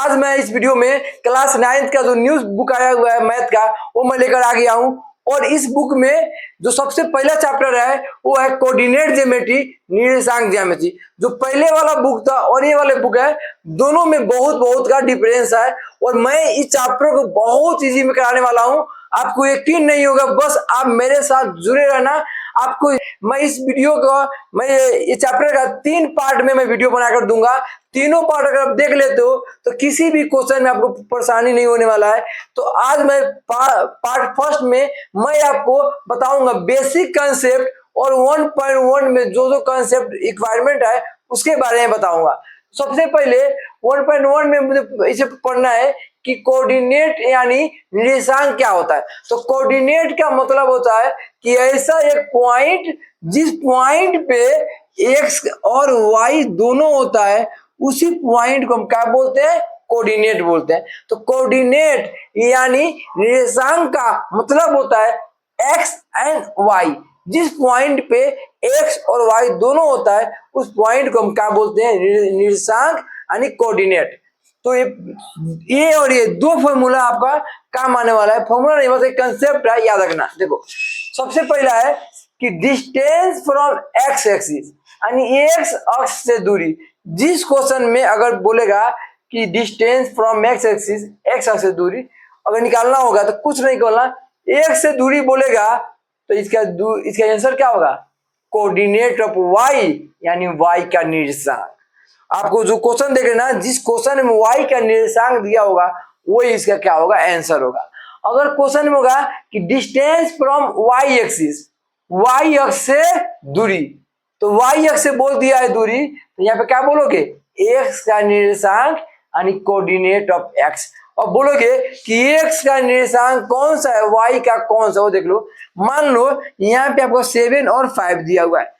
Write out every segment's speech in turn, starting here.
आज मैं इस वीडियो में क्लास 9th का जो न्यूज बुक आया हुआ है मैथ का वो मैं लेकर आ गया हूं। और इस बुक में जो सबसे पहला चैप्टर है वो है कोऑर्डिनेट ज्योमेट्री निर्देशांक ज्यामिति। जो पहले वाला बुक था और ये वाले बुक है, दोनों में बहुत बहुत का डिफरेंस है। और मैं इस चैप्टर को बहुत इजी में कराने वाला हूं, आपको यकीन नहीं होगा, बस आप मेरे साथ जुड़े रहना। आपको मैं इस वीडियो को मैं ये चैप्टर का 3 पार्ट में मैं वीडियो बनाकर दूंगा। तीनों पार्ट अगर आप देख लेते हो तो किसी भी क्वेश्चन में आपको परेशानी नहीं होने वाला है। तो आज मैं पार्ट फर्स्ट में मैं आपको बताऊंगा बेसिक कंसेप्ट और 1.1 में जो जो कंसेप्ट रिक्वायरमेंट है उसके बारे में बताऊंगा। सबसे पहले 1.1 में मुझे इसे पढ़ना है कि कोऑर्डिनेट यानी निर्देशांक क्या होता है। तो कोऑर्डिनेट का मतलब होता है कि ऐसा एक पॉइंट जिस पॉइंट पे एक्स और वाई दोनों होता है, उसी पॉइंट को हम क्या बोलते हैं? कोऑर्डिनेट बोलते हैं। तो कोऑर्डिनेट यानी निर्देशांक का मतलब होता है एक्स एंड वाई। जिस पॉइंट पे एक्स और वाई दोनों होता है उस पॉइंट को हम क्या बोलते हैं? निर्देशांक यानी कोऑर्डिनेट। तो ये और ये दो फॉर्मूला आपका काम आने वाला है। फॉर्मूला नहीं, बस एक कंसेप्ट है, याद रखना। देखो सबसे पहला है कि डिस्टेंस फ्रॉम एक्स एक्सिस यानी एक्स अक्ष से दूरी। जिस क्वेश्चन में अगर बोलेगा कि distance from X axis, x अक्ष से दूरी अगर निकालना होगा तो कुछ नहीं करना, एक्स से दूरी बोलेगा तो इसका आंसर क्या होगा? कोऑर्डिनेट ऑफ वाई यानी वाई का निर्देशांक। आपको जो क्वेश्चन देख रहे ना, जिस क्वेश्चन में वाई का निर्देशांक दिया होगा वही इसका क्या होगा? आंसर होगा। अगर क्वेश्चन में होगा कि distance from Y axis, Y अक्ष से दूरी, तो वाई अक्ष से बोल दिया है दूरी, तो यहाँ पे क्या बोलोगे? एक्स का निर्देशांक यानी कोऑर्डिनेट ऑफ एक्स। और बोलोगे कि एक्स का निर्देशांक कौन सा है, वाई का कौन सा, वो देख लो। मान लो यहाँ पे आपको 7 और 5 दिया हुआ है,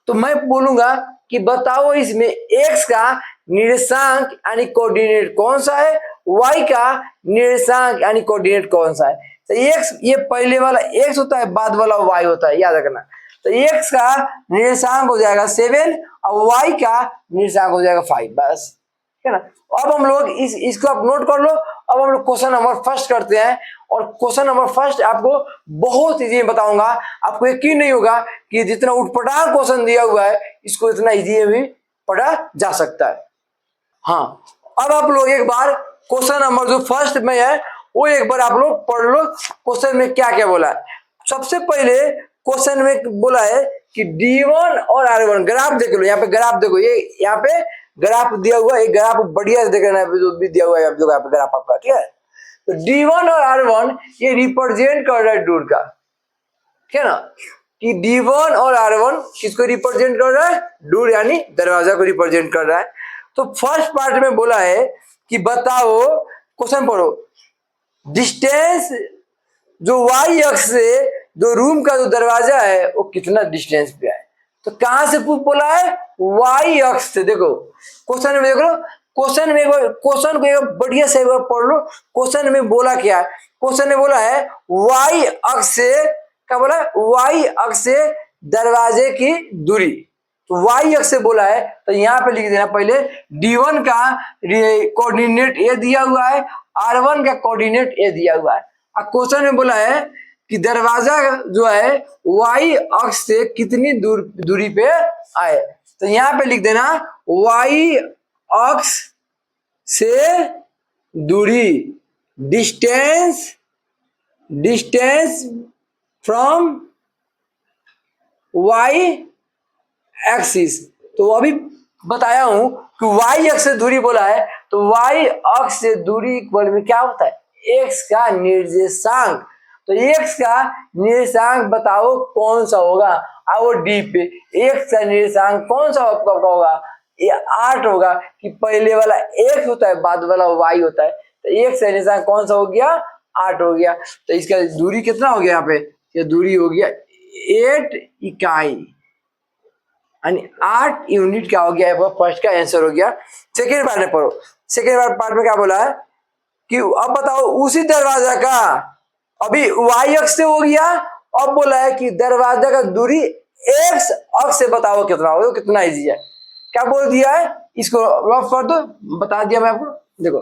तो मैं बोलूंगा कि बताओ इसमें एक्स का निर्देशांक यानी कोऑर्डिनेट कौन सा है, वाई का निर्देशांक यानी कोऑर्डिनेट कौन सा है। तो एक्स, ये पहले वाला एक्स होता है, बाद वाला वाई होता है, याद रखना। तो एक्स का निर्देशांक हो जाएगा 7 और वाई का निर्देशांक हो जाएगा 5, बस, है ना। अब हम लोग इसको आप नोट कर लो। अब हम लोग क्वेश्चन नंबर फर्स्ट करते हैं। और क्वेश्चन नंबर फर्स्ट आपको बहुत इजी में बताऊंगा। आपको यकीन नहीं होगा कि जितना उठपटांग क्वेश्चन दिया हुआ है इसको इतना इजी में पढ़ा जा सकता है। हाँ, अब आप लोग एक बार क्वेश्चन नंबर जो फर्स्ट में है वो एक बार आप लोग पढ़ लो। क्वेश्चन में क्या क्या बोला है। सबसे पहले क्वेश्चन में बोला है कि D1 और R1 ग्राफ देख लो। यहाँ पे ग्राफ देखो, ये यहाँ पे ग्राफ दिया हुआ है, ग्राफ बढ़िया से देख लेना, जो भी दिया हुआ है जो ग्राफ आपका, ठीक है। तो D1 और R1 ये रिप्रेजेंट कर रहा है दूर का, ठीक है ना। कि D1 और R1 किसको रिप्रेजेंट कर रहा है? दूर यानी दरवाजा को रिप्रेजेंट कर रहा है। तो फर्स्ट पार्ट में बोला है कि बताओ, क्वेश्चन पढ़ो, डिस्टेंस जो वाई अक्ष से जो रूम का जो दरवाजा है वो कितना डिस्टेंस पे है। तो कहां से बोला है? वाई अक्ष से। देखो क्वेश्चन में देख लो, क्वेश्चन को एक बढ़िया से पढ़ लो। क्वेश्चन में बोला क्या है? क्वेश्चन में बोला है वाई अक्ष से, क्या बोला है? वाई अक्ष से दरवाजे की दूरी। तो वाई अक्ष से बोला है तो यहाँ पे लिख देना पहले D1 का कोऑर्डिनेट ए दिया हुआ है, R1 का कोऑर्डिनेट ए दिया हुआ है। अब क्वेश्चन में बोला है कि दरवाजा जो है वाई अक्ष से कितनी दूरी पे आए। तो यहाँ पे लिख देना वाई अक्ष से दूरी, डिस्टेंस फ्रॉम वाई एक्सिस। तो अभी बताया हूं कि वाई अक्ष से दूरी बोला है, तो वाई अक्ष से दूरी इक्वल में क्या होता है? एक्स का निर्देशांक। तो एक्स का निर्देशांक बताओ कौन सा होगा? आओ डी पे। एक्स का निर्देशांक कौन सा होगा? ये 8 होगा। कि पहले वाला एक्स होता है, बाद वाला वाई होता है। तो एक्स का निर्देशांक कौन सा हो गया? 8 हो गया। तो इसका दूरी कितना हो गया? यहाँ पे ये दूरी हो गया 8 इकाई यानी 8 यूनिट क्या हो गया? फर्स्ट का आंसर हो गया। सेकेंड पार्ट में पढ़ो। सेकेंड पार्ट में क्या बोला है कि अब बताओ उसी दरवाजा का, अभी वाई अक्ष से हो गया, अब बोला है कि दरवाजा का दूरी एक्स अक्ष से बताओ कितना हो। कितना इजी है, क्या बोल दिया है? इसको रफ कर दो, बता दिया मैं आपको। देखो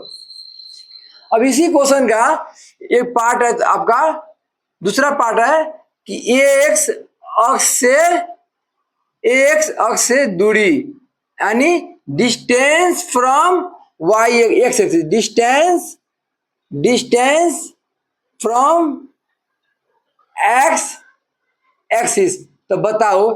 अब इसी क्वेश्चन का एक पार्ट है आपका, दूसरा पार्ट है कि एक्स अक्ष से दूरी यानी distance from Y X axis, distance from X axis. तो बताओ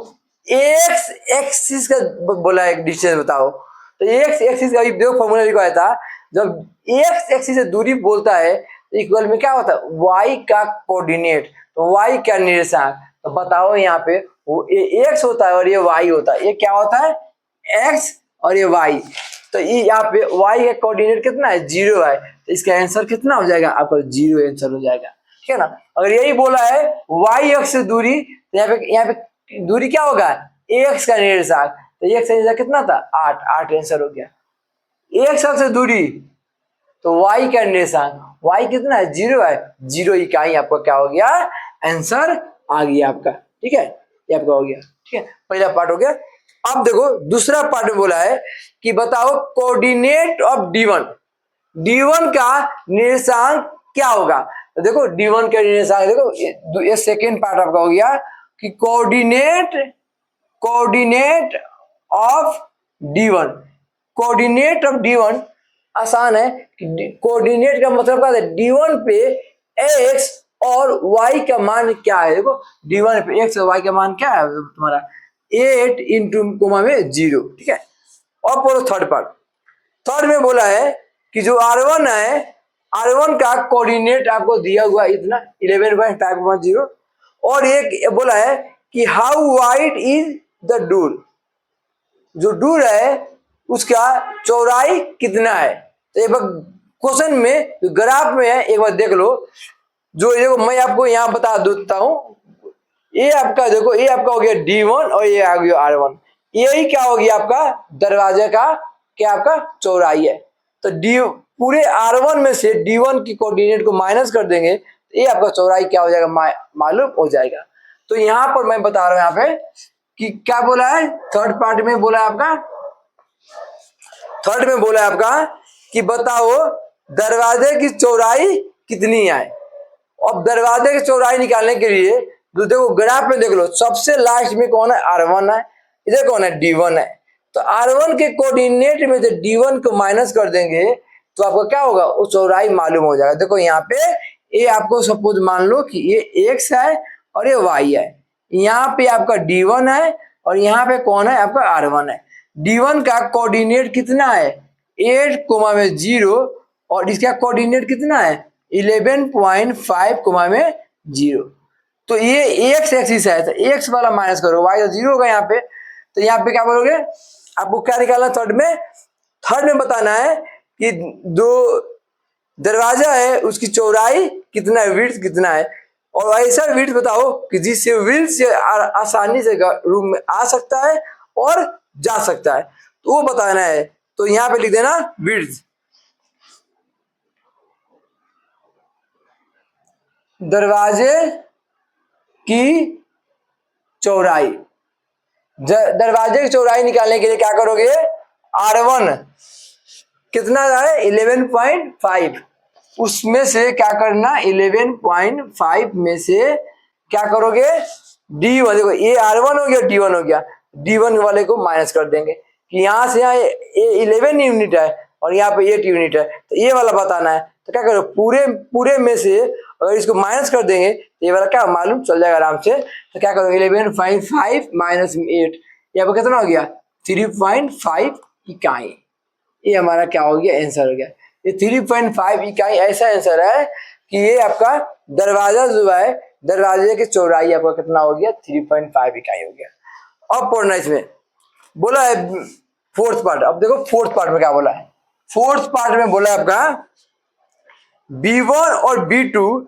एक्स एक्सिस का बोला है डिस्टेंस बताओ। तो एक्स एक्सिस का देखो फॉर्मूला लिखा था, जब एक्स एक्सिस से दूरी बोलता है तो इक्वल में क्या होता है वाई का कोऑर्डिनेट, तो वाई का निर्देशांक। तो बताओ यहाँ पे वो एक्स होता है और ये वाई होता है, ये क्या होता है एक्स और ये वाई। तो ये यहाँ पे वाई का कोऑर्डिनेट कितना है 0 है, तो इसका आंसर कितना हो जाएगा आपका 0 आंसर हो जाएगा, ठीक है ना। अगर यही बोला है वाई अक्ष से दूरी, तो यहाँ पे दूरी क्या होगा एक्स का निर्देशांक, तो एक्स का निर्देशांक कितना था 8 आंसर हो गया। एक्स अक्ष से दूरी तो वाई का निर्देशांक, वाई कितना है 0 है, 0 इकाई आपका क्या हो गया आंसर आ गया आपका, ठीक है ये आपका हो गया, ठीक है पहला पार्ट हो गया। अब देखो दूसरा पार्ट में बोला है कि बताओ कोऑर्डिनेट ऑफ D1 का निर्देशांक क्या होगा। तो देखो D1 का निर्देशांक देखो, ये सेकेंड पार्ट आपका हो गया कि कोऑर्डिनेट ऑफ D1 आसान है कि कोऑर्डिनेट का मतलब क्या है D1 पे x और y का मान क्या है। देखो D1 पे x और y का मान क्या है तुम्हारा 8 इंटू कोमा में 0, ठीक है। और बोलो थर्ड में बोला है कि जो R1 है, R1 का कोऑर्डिनेट आपको दिया हुआ इतना 11.5,0 और एक बोला है कि how wide is the door, जो डूर है उसका चौड़ाई कितना है। तो एक बार क्वेश्चन में जो ग्राफ में है एक बार देख लो, जो देखो मैं आपको यहाँ बता देता हूँ, ये आपका देखो ये आपका हो गया D1 और ये आ गया R1, यही क्या हो गया आपका दरवाजे का क्या आपका चौड़ाई है। तो पूरे R1 में से D1 की कोऑर्डिनेट को माइनस कर देंगे तो ये आपका चौड़ाई क्या हो जाएगा मालूम हो जाएगा। तो यहाँ पर मैं बता रहा हूँ यहाँ पे कि क्या बोला है थर्ड पार्ट में बोला है आपका कि बताओ दरवाजे की चौड़ाई कितनी है। अब दरवाजे की चौड़ाई निकालने के लिए तो देखो ग्राफ में देख लो, सबसे लास्ट में कौन है R1 है, इधर कौन है D1 है। तो R1 के कोऑर्डिनेट में से D1 को माइनस कर देंगे तो आपको क्या होगा वो चौड़ाई मालूम हो जाएगा। देखो यहाँ पे ये आपको सपोज मान लो कि ये x है और ये y है, यहाँ पे आपका D1 है और यहाँ पे कौन है आपका R1 है। D1 का कोऑर्डिनेट कितना है 8,0 और इसका कोऑर्डिनेट कितना है 11.5,0। तो ये x एक्सिस है तो x वाला माइनस करो, y तो 0 होगा यहाँ पे। तो यहाँ पे क्या बोलोगे आपको क्या निकालना थर्ड में बताना है कि जो दरवाजा है उसकी चौड़ाई कितना है, विड्थ कितना है, और ऐसा विड्थ बताओ कि जिससे विड्थ से आसानी से रूम में आ सकता है और जा सकता है, तो वो बताना है। तो यहाँ पे लिख देना विड्थ, दरवाजे की चौड़ाई। दरवाजे की चौड़ाई निकालने के लिए क्या करोगे R1 कितना है 11.5, उसमें से क्या करना 11.5 में से क्या करोगे D1, देखो ये R1 हो गया D1 हो गया, D1 वाले को माइनस कर देंगे कि यहाँ से यहाँ ये 11 यूनिट है और यहाँ पे 8 यूनिट है, तो ये वाला बताना है। तो क्या करो पूरे में से अगर इसको माइनस कर देंगे तो ये वाला क्या मालूम चल जाएगा आराम से। तो क्या करो 11.5 माइनस 8, यहाँ पे कितना हो गया 3.5 इकाई, ये हमारा क्या हो गया आंसर हो गया। ये 3.5 इकाई ऐसा आंसर है कि ये आपका दरवाजा जो है दरवाजे की चौड़ाई आपका कितना हो गया 3.5 इकाई हो गया। अब पढ़ना इसमें बोला है फोर्थ पार्ट। अब देखो फोर्थ पार्ट में क्या बोला है, फोर्थ पार्ट में बोला है आपका B1 और B2,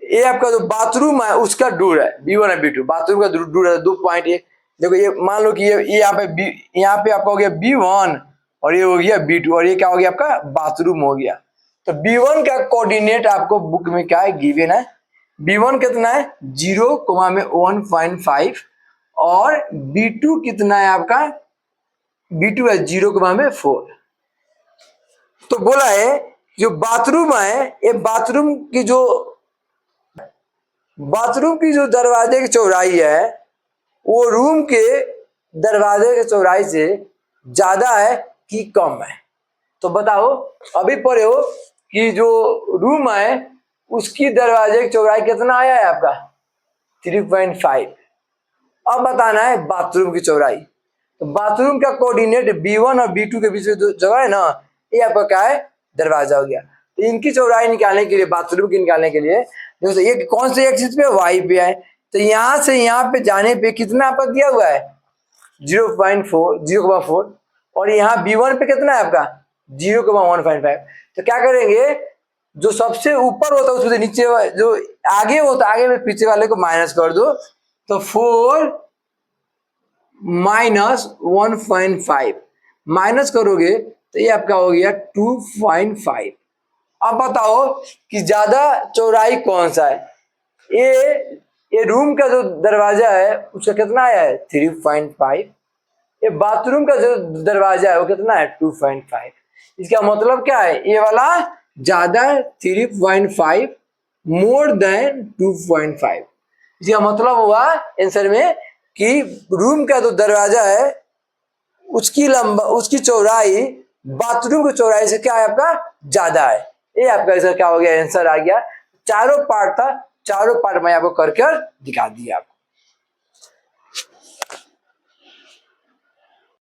ये आपका जो बाथरूम है उसका दूर है B1 और B2, बाथरूम का दूर है 2.1। देखो ये मान लो कि ये यहाँ पे आपका हो गया B1 और ये हो गया B2 और ये क्या हो गया आपका बाथरूम हो गया। तो B1 का कोऑर्डिनेट आपको बुक में क्या है गिवन है, B1 कितना है 0,1.5 और B2 कितना है आपका B2 है 0,4। तो बोला है जो बाथरूम है, ये बाथरूम की जो दरवाजे की चौड़ाई है वो रूम के दरवाजे के चौड़ाई से ज्यादा है कि कम है। तो बताओ, अभी पढ़े हो कि जो रूम है उसकी दरवाजे की चौड़ाई कितना आया है आपका 3.5। अब बताना है बाथरूम की चौड़ाई। तो बाथरूम का कोऑर्डिनेट B1 और B2 के बीच में जो जगह है ना, ये आपका क्या है, दरवाजा हो गया। तो इनकी चौड़ाई निकालने के लिए, बाथरूम की निकालने के लिए, देखो ये कौन से एक्सिस पे, वाई पे है। तो यहाँ से यहाँ पे जाने पे कितना आपका दिया हुआ है 0.4 और यहाँ B1 पे कितना है आपका 0.15। तो क्या करेंगे, जो सबसे ऊपर होता है उसमें नीचे जो आगे होता है, आगे में पीछे वाले को माइनस कर दो। तो 4 माइनस 1.5 माइनस करोगे तो ये आपका हो गया 2.5। अब बताओ कि ज्यादा चौड़ाई कौन सा है। ये रूम का जो दरवाजा है उसका कितना आया है 3.5। ये बाथरूम का जो दरवाजा है वो कितना है 2.5। इसका मतलब क्या है, ये वाला ज्यादा है 3.5 मोर देन 2.5। इसका मतलब हुआ आंसर में कि रूम का जो दरवाजा है उसकी चौड़ाई बाथरूम की चौड़ाई से क्या है आपका ज्यादा है। ये आपका आंसर क्या हो गया, आंसर आ गया। चारों पार्ट था, चारों पार्ट मैं आपको करके दिखा दिया आपको।